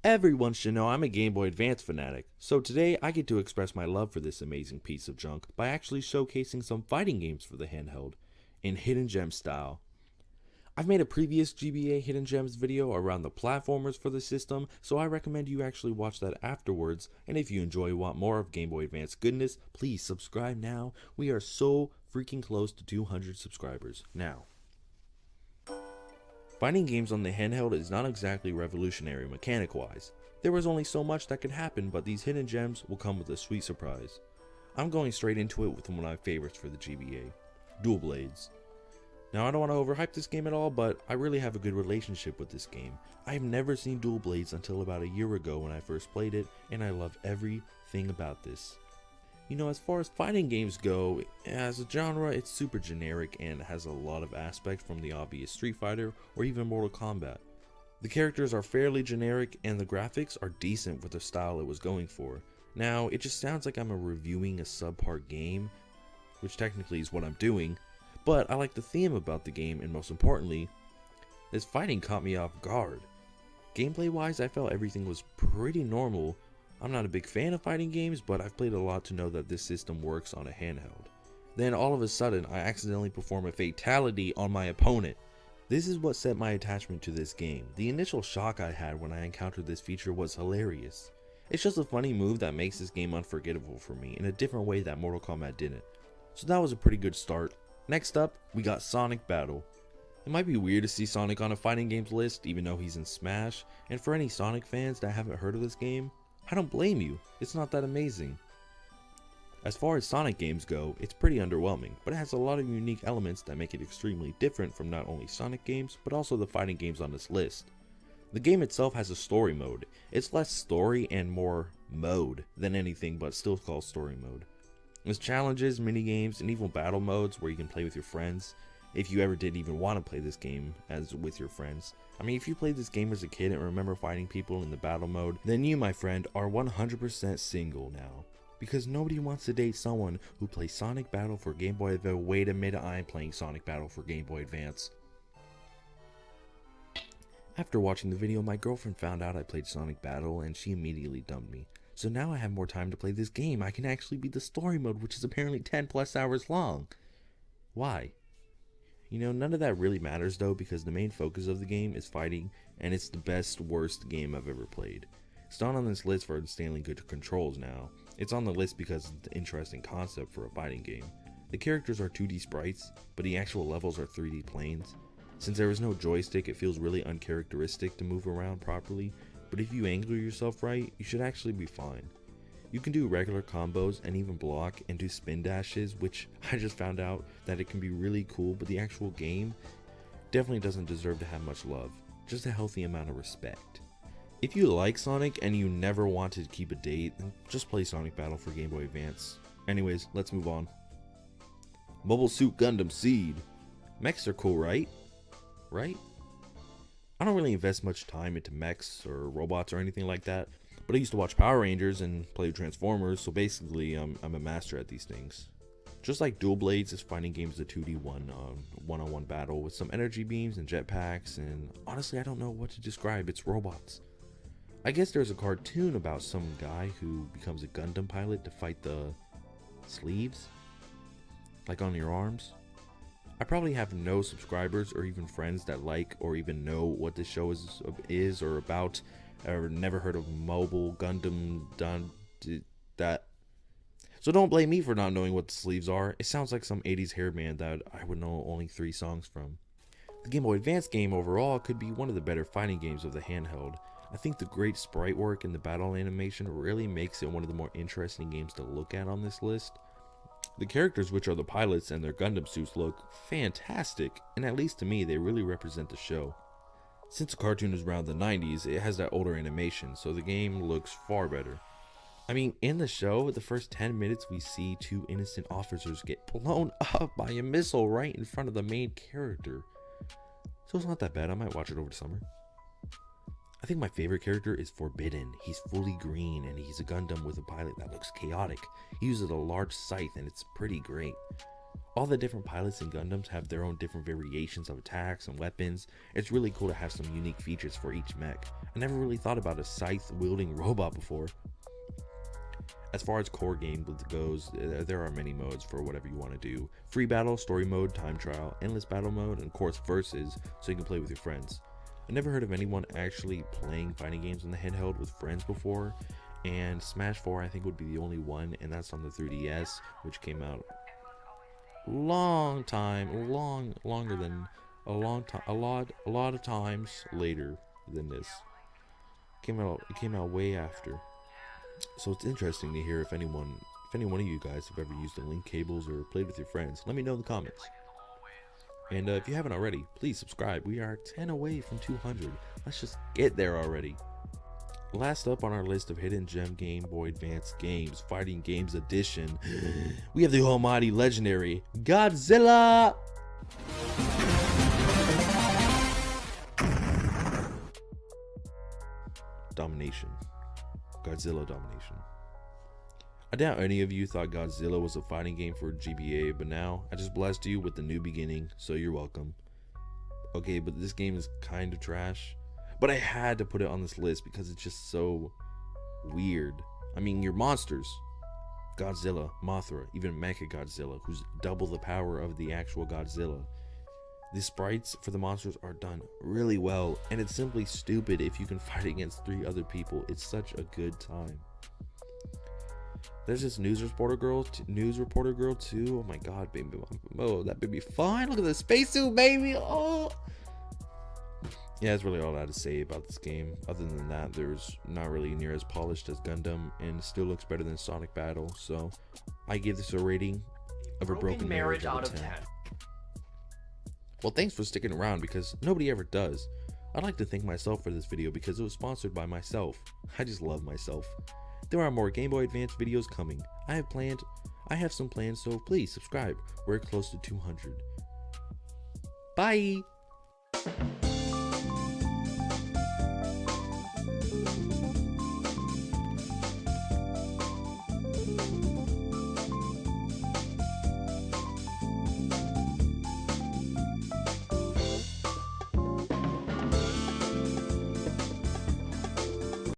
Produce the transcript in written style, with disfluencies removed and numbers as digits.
Everyone should know I'm a Game Boy Advance fanatic, so today I get to express my love for this amazing piece of junk by actually showcasing some fighting games for the handheld, in Hidden Gem style. I've made a previous GBA Hidden Gems video around the platformers for the system, so I recommend you actually watch that afterwards, and if you enjoy and want more of Game Boy Advance goodness, please subscribe now. We are so freaking close to 200 subscribers now. Fighting games on the handheld is not exactly revolutionary mechanic-wise. There was only so much that could happen, but these hidden gems will come with a sweet surprise. I'm going straight into it with one of my favorites for the GBA, Dual Blades. Now I don't want to overhype this game at all, but I really have a good relationship with this game. I have never seen Dual Blades until about a year ago when I first played it, and I love everything about this. You know, as far as fighting games go, as a genre, it's super generic and has a lot of aspects from the obvious Street Fighter or even Mortal Kombat. The characters are fairly generic and the graphics are decent with the style it was going for. Now, it just sounds like I'm reviewing a subpar game, which technically is what I'm doing, but I like the theme about the game, and most importantly, this fighting caught me off guard. Gameplay wise, I felt everything was pretty normal. I'm not a big fan of fighting games, but I've played a lot to know that this system works on a handheld. Then all of a sudden, I accidentally perform a fatality on my opponent. This is what set my attachment to this game. The initial shock I had when I encountered this feature was hilarious. It's just a funny move that makes this game unforgettable for me in a different way that Mortal Kombat didn't. So that was a pretty good start. Next up, we got Sonic Battle. It might be weird to see Sonic on a fighting games list even though he's in Smash, and for any Sonic fans that haven't heard of this game, I don't blame you, it's not that amazing. As far as Sonic games go, it's pretty underwhelming, but it has a lot of unique elements that make it extremely different from not only Sonic games, but also the fighting games on this list. The game itself has a story mode. It's less story and more mode than anything, but still called story mode. There's challenges, minigames, and even battle modes where you can play with your friends, if you ever did even want to play this game as with your friends. I mean, if you played this game as a kid and remember fighting people in the battle mode, then you, my friend, are 100% single now. Because nobody wants to date someone who plays Sonic Battle for Game Boy Advance. Wait a minute, I'm playing Sonic Battle for Game Boy Advance. After watching the video, my girlfriend found out I played Sonic Battle and she immediately dumped me. So now I have more time to play this game. I can actually beat the story mode, which is apparently 10 plus hours long. Why? You know, none of that really matters though, because the main focus of the game is fighting, and it's the best, worst game I've ever played. It's not on this list for insanely good controls now. It's on the list because it's an interesting concept for a fighting game. The characters are 2D sprites, but the actual levels are 3D planes. Since there is no joystick, it feels really uncharacteristic to move around properly, but if you angle yourself right, you should actually be fine. You can do regular combos and even block and do spin dashes, which I just found out that it can be really cool, but the actual game definitely doesn't deserve to have much love, just a healthy amount of respect. If you like Sonic and you never wanted to keep a date, then just play Sonic Battle for Game Boy Advance. Anyways, let's move on. Mobile Suit Gundam Seed. Mechs are cool, right? Right? I don't really invest much time into mechs or robots or anything like that, but I used to watch Power Rangers and play Transformers, so basically I'm a master at these things. Just like Dual Blades, this fighting game is a 2D one-on-one battle with some energy beams and jetpacks, and honestly I don't know what to describe, it's robots. I guess there's a cartoon about some guy who becomes a Gundam pilot to fight the sleeves, like on your arms. I probably have no subscribers or even friends that like or even know what this show is or about, or never heard of Mobile Gundam that. So don't blame me for not knowing what the sleeves are. It sounds like some 80s hair band that I would know only 3 songs from. The Game Boy Advance game overall could be one of the better fighting games of the handheld. I think the great sprite work and the battle animation really makes it one of the more interesting games to look at on this list. The characters, which are the pilots and their Gundam suits, look fantastic, and at least to me they really represent the show. Since the cartoon is around the 90s, it has that older animation, so the game looks far better. I mean, in the show, the first 10 minutes we see 2 innocent officers get blown up by a missile right in front of the main character. So it's not that bad, I might watch it over the summer. I think my favorite character is Forbidden. He's fully green and he's a Gundam with a pilot that looks chaotic. He uses a large scythe and it's pretty great. All the different pilots and Gundams have their own different variations of attacks and weapons. It's really cool to have some unique features for each mech. I never really thought about a scythe-wielding robot before. As far as core game goes, there are many modes for whatever you want to do. Free battle, story mode, time trial, endless battle mode, and of course versus, so you can play with your friends. I never heard of anyone actually playing fighting games on the handheld with friends before, and Smash 4 I think would be the only one, and that's on the 3DS, which came out a lot of times later than this. It came out way after. So it's interesting to hear if any one of you guys have ever used the link cables or played with your friends. Let me know in the comments. And if you haven't already, please subscribe. We are 10 away from 200. Let's just get there already. Last up on our list of hidden gem Game Boy Advance games, Fighting Games Edition, we have the almighty legendary Godzilla Domination. Godzilla Domination. I doubt any of you thought Godzilla was a fighting game for GBA, but now I just blessed you with the new beginning, so you're welcome. Okay, but this game is kind of trash, but I had to put it on this list because it's just so weird. I mean, you're monsters. Godzilla, Mothra, even Mechagodzilla, who's double the power of the actual Godzilla. The sprites for the monsters are done really well, and it's simply stupid if you can fight against 3 other people. It's such a good time. There's this news reporter girl too. Oh my god, baby. Oh, that baby fine. Look at the spacesuit, baby. Oh. Yeah, that's really all I had to say about this game. Other than that, there's not really near as polished as Gundam, and still looks better than Sonic Battle. So I give this a rating of a broken marriage out of 10. Well, thanks for sticking around because nobody ever does. I'd like to thank myself for this video because it was sponsored by myself. I just love myself. There are more Game Boy Advance videos coming. I have some plans, so please subscribe. We're close to 200. Bye!